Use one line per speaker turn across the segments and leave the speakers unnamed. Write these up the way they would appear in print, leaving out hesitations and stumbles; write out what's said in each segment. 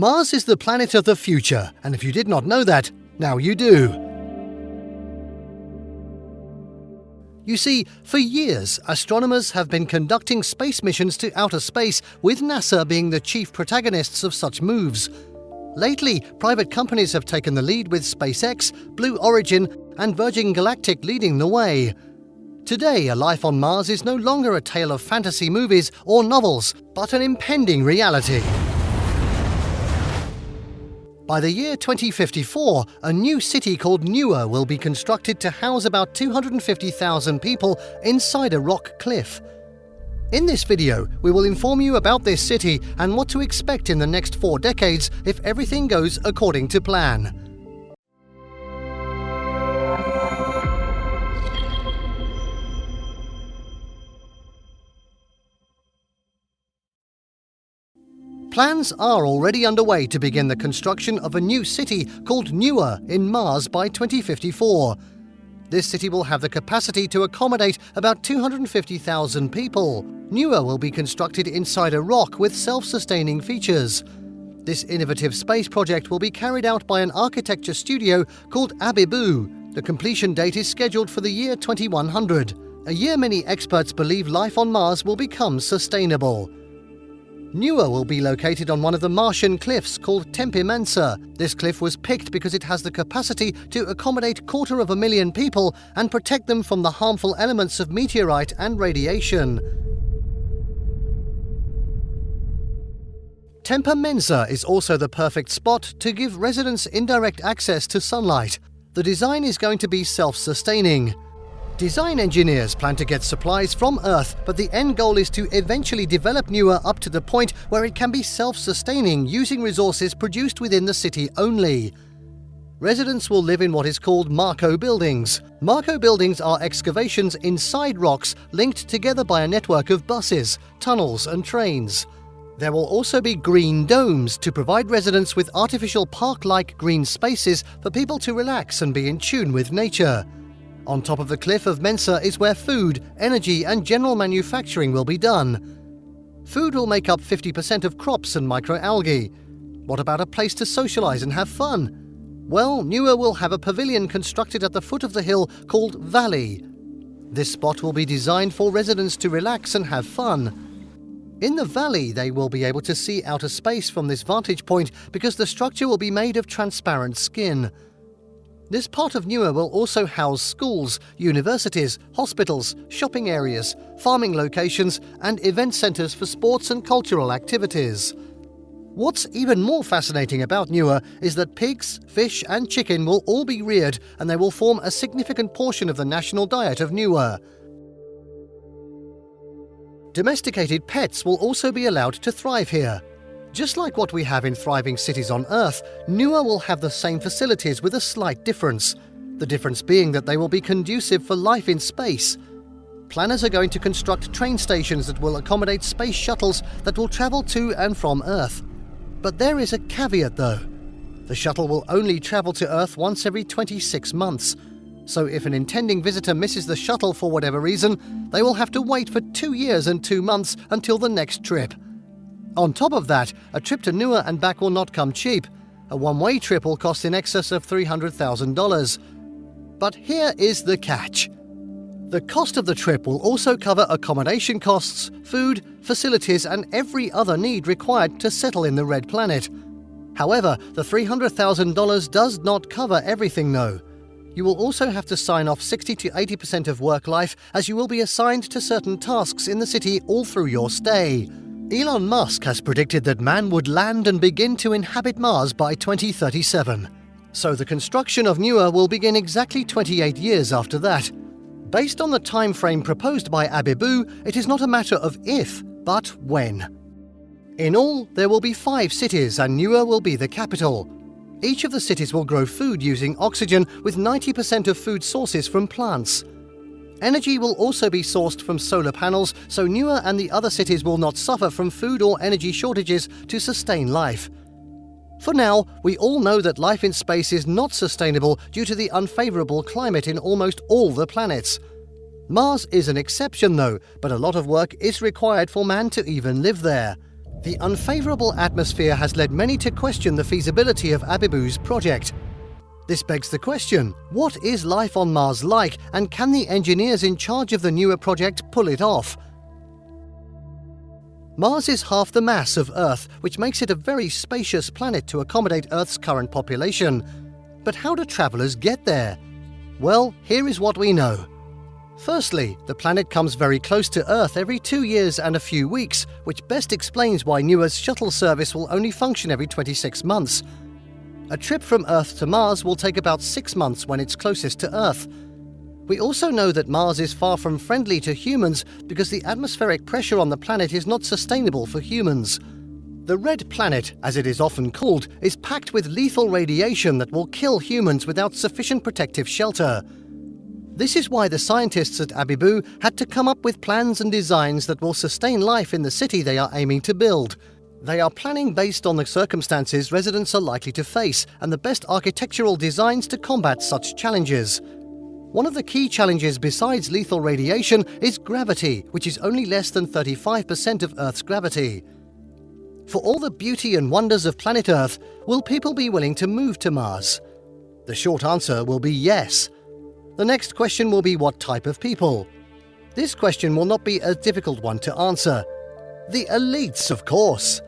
Mars is the planet of the future, and if you did not know that, now you do. You see, for years, astronomers have been conducting space missions to outer space, with NASA being the chief protagonists of such moves. Lately, private companies have taken the lead with SpaceX, Blue Origin, and Virgin Galactic leading the way. Today, a life on Mars is no longer a tale of fantasy movies or novels, but an impending reality. By the year 2054, a new city called Nuwa will be constructed to house about 250,000 people inside a rock cliff. In this video, we will inform you about this city and what to expect in the next 4 decades if everything goes according to plan. Plans are already underway to begin the construction of a new city called Nuwa in Mars by 2054. This city will have the capacity to accommodate about 250,000 people. Nuwa will be constructed inside a rock with self-sustaining features. This innovative space project will be carried out by an architecture studio called ABIBOO. The completion date is scheduled for the year 2100, a year many experts believe life on Mars will become sustainable. Nuwa will be located on one of the Martian cliffs called Tempe Mensa. This cliff was picked because it has the capacity to accommodate 250,000 people and protect them from the harmful elements of meteorite and radiation. Tempe Mensa is also the perfect spot to give residents indirect access to sunlight. The design is going to be self-sustaining. Design engineers plan to get supplies from Earth, but the end goal is to eventually develop Nuwa up to the point where it can be self-sustaining using resources produced within the city only. Residents will live in what is called Marco buildings. Marco buildings are excavations inside rocks linked together by a network of buses, tunnels and trains. There will also be green domes to provide residents with artificial park-like green spaces for people to relax and be in tune with nature. On top of the cliff of Mensa is where food, energy and general manufacturing will be done. Food will make up 50% of crops and microalgae. What about a place to socialize and have fun? Well, Nuwa will have a pavilion constructed at the foot of the hill called Valley. This spot will be designed for residents to relax and have fun. In the valley, they will be able to see outer space from this vantage point because the structure will be made of transparent skin. This part of Nuwa will also house schools, universities, hospitals, shopping areas, farming locations, and event centers for sports and cultural activities. What's even more fascinating about Nuwa is that pigs, fish, and chicken will all be reared, and they will form a significant portion of the national diet of Nuwa. Domesticated pets will also be allowed to thrive here. Just like what we have in thriving cities on Earth, Nuwa will have the same facilities with a slight difference. The difference being that they will be conducive for life in space. Planners are going to construct train stations that will accommodate space shuttles that will travel to and from Earth. But there is a caveat though. The shuttle will only travel to Earth once every 26 months. So if an intending visitor misses the shuttle for whatever reason, they will have to wait for 2 years and 2 months until the next trip. On top of that, a trip to Nuwa and back will not come cheap. A one-way trip will cost in excess of $300,000. But here is the catch. The cost of the trip will also cover accommodation costs, food, facilities, and every other need required to settle in the Red Planet. However, the $300,000 does not cover everything though. You will also have to sign off 60 to 80% of work life, as you will be assigned to certain tasks in the city all through your stay. Elon Musk has predicted that man would land and begin to inhabit Mars by 2037. So the construction of Nuwa will begin exactly 28 years after that. Based on the time frame proposed by ABIBOO, it is not a matter of if, but when. In all, there will be 5 cities and Nuwa will be the capital. Each of the cities will grow food using oxygen, with 90% of food sources from plants. Energy will also be sourced from solar panels, so Nuwa and the other cities will not suffer from food or energy shortages to sustain life. For now, we all know that life in space is not sustainable due to the unfavorable climate in almost all the planets. Mars is an exception though, but a lot of work is required for man to even live there. The unfavourable atmosphere has led many to question the feasibility of ABIBOO's project. This begs the question, what is life on Mars like, and can the engineers in charge of the Nuwa project pull it off? Mars is half the mass of Earth, which makes it a very spacious planet to accommodate Earth's current population. But how do travellers get there? Well, here is what we know. Firstly, the planet comes very close to Earth every 2 years and a few weeks, which best explains why Nuwa's shuttle service will only function every 26 months. A trip from Earth to Mars will take about 6 months when it's closest to Earth. We also know that Mars is far from friendly to humans because the atmospheric pressure on the planet is not sustainable for humans. The Red Planet, as it is often called, is packed with lethal radiation that will kill humans without sufficient protective shelter. This is why the scientists at ABIBOO had to come up with plans and designs that will sustain life in the city they are aiming to build. They are planning based on the circumstances residents are likely to face and the best architectural designs to combat such challenges. One of the key challenges besides lethal radiation is gravity, which is only less than 35% of Earth's gravity. For all the beauty and wonders of planet Earth, will people be willing to move to Mars? The short answer will be yes. The next question will be what type of people? This question will not be a difficult one to answer. The elites, of course.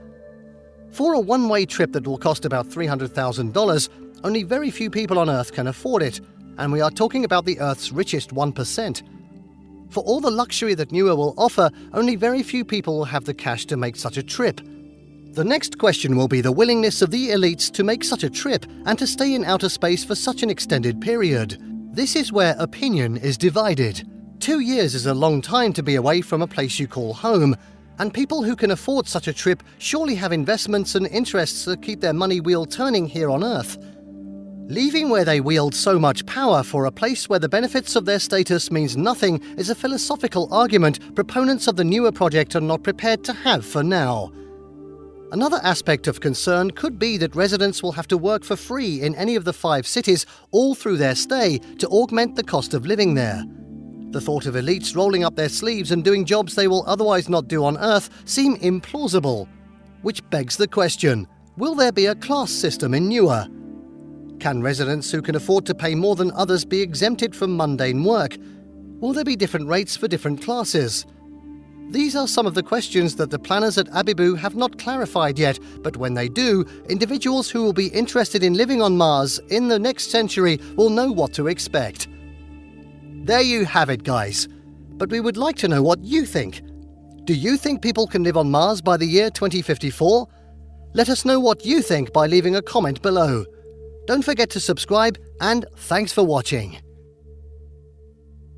For a one-way trip that will cost about $300,000, only very few people on Earth can afford it, and we are talking about the Earth's richest 1%. For all the luxury that Nuwa will offer, only very few people will have the cash to make such a trip. The next question will be the willingness of the elites to make such a trip and to stay in outer space for such an extended period. This is where opinion is divided. 2 years is a long time to be away from a place you call home, and people who can afford such a trip surely have investments and interests that keep their money wheel turning here on Earth. Leaving where they wield so much power for a place where the benefits of their status means nothing is a philosophical argument proponents of the Nuwa project are not prepared to have for now. Another aspect of concern could be that residents will have to work for free in any of the 5 cities all through their stay to augment the cost of living there. The thought of elites rolling up their sleeves and doing jobs they will otherwise not do on Earth seem implausible. Which begs the question, will there be a class system in Nuwa? Can residents who can afford to pay more than others be exempted from mundane work? Will there be different rates for different classes? These are some of the questions that the planners at ABIBOO have not clarified yet, but when they do, individuals who will be interested in living on Mars in the next century will know what to expect. There you have it, guys. But we would like to know what you think. Do you think people can live on Mars by the year 2054? Let us know what you think by leaving a comment below. Don't forget to subscribe, and thanks for watching.